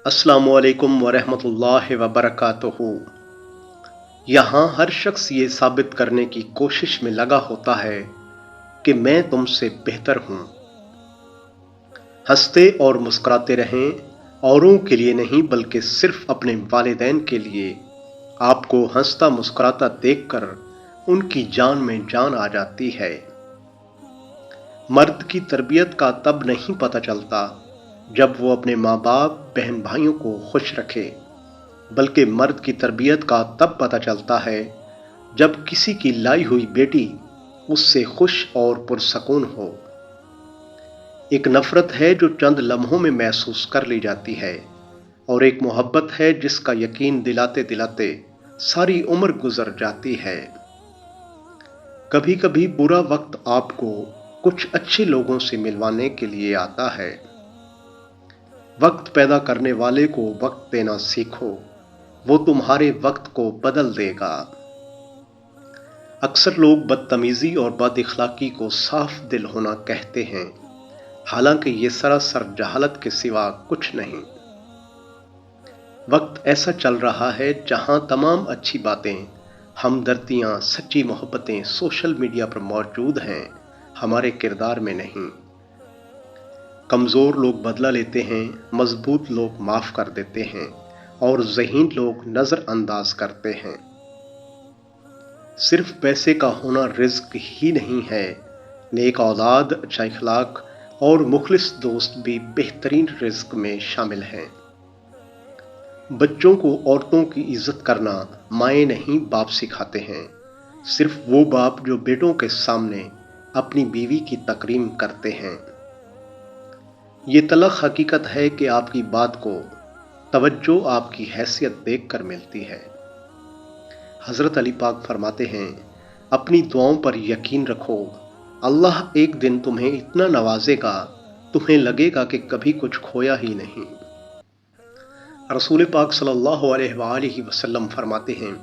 अस्सलामु अलैकुम वरहमतुल्लाहि वबरकातुहू। यहाँ हर शख्स ये साबित करने की कोशिश में लगा होता है कि मैं तुमसे बेहतर हूँ। हंसते और मुस्कुराते रहें, औरों के लिए नहीं बल्कि सिर्फ अपने वालिदैन के लिए। आपको हंसता मुस्कुराता देखकर उनकी जान में जान आ जाती है। मर्द की तरबियत का तब नहीं पता चलता जब वो अपने माँ बाप बहन भाइयों को खुश रखे, बल्कि मर्द की तरबियत का तब पता चलता है जब किसी की लाई हुई बेटी उससे खुश और पुरसकून हो। एक नफरत है जो चंद लम्हों में महसूस कर ली जाती है, और एक मोहब्बत है जिसका यकीन दिलाते दिलाते सारी उम्र गुजर जाती है। कभी कभी बुरा वक्त आपको कुछ अच्छे लोगों से मिलवाने के लिए आता है। वक्त पैदा करने वाले को वक्त देना सीखो, वो तुम्हारे वक्त को बदल देगा। अक्सर लोग बदतमीजी और बदइखलाकी को साफ दिल होना कहते हैं, हालांकि ये सरासर जहालत के सिवा कुछ नहीं। वक्त ऐसा चल रहा है जहां तमाम अच्छी बातें, हमदर्दियां, सच्ची मोहब्बतें सोशल मीडिया पर मौजूद हैं, हमारे किरदार में नहीं। कमज़ोर लोग बदला लेते हैं, मजबूत लोग माफ़ कर देते हैं, और ज़हीन लोग नज़रअंदाज करते हैं। सिर्फ पैसे का होना रिज़्क ही नहीं है, नेक औलाद, अच्छा इखलाक और मुखलिस दोस्त भी बेहतरीन रिज़्क में शामिल हैं। बच्चों को औरतों की इज्जत करना माएँ नहीं बाप सिखाते हैं, सिर्फ वो बाप जो बेटों के सामने अपनी बीवी की तकरीम करते हैं। ये तलख हकीकत है कि आपकी बात को तवज्जो आपकी हैसियत देखकर मिलती है। हज़रत अली पाक फरमाते हैं, अपनी दुआओं पर यकीन रखो, अल्लाह एक दिन तुम्हें इतना नवाजेगा, तुम्हें लगेगा कि कभी कुछ खोया ही नहीं। रसूल पाक सल्लल्लाहु अलैहि वसल्लम फरमाते हैं,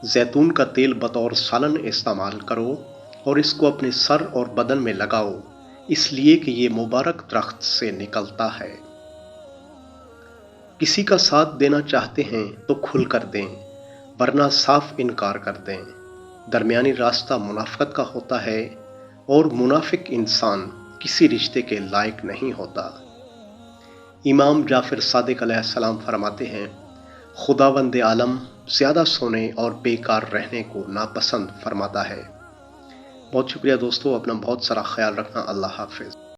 जैतून का तेल बतौर सालन इस्तेमाल करो और इसको अपने सर और बदन में लगाओ, इसलिए कि ये मुबारक दरख्त से निकलता है। किसी का साथ देना चाहते हैं तो खुल कर दें, वरना साफ इनकार कर दें। दरमियानी रास्ता मुनाफिकत का होता है, और मुनाफिक इंसान किसी रिश्ते के लायक नहीं होता। इमाम जाफर सादिक अलैहिस्सलाम फरमाते हैं, खुदावंद आलम ज़्यादा सोने और बेकार रहने को नापसंद फरमाता है। बहुत शुक्रिया दोस्तों, अपना बहुत सारा ख्याल रखना। अल्लाह हाफिज़।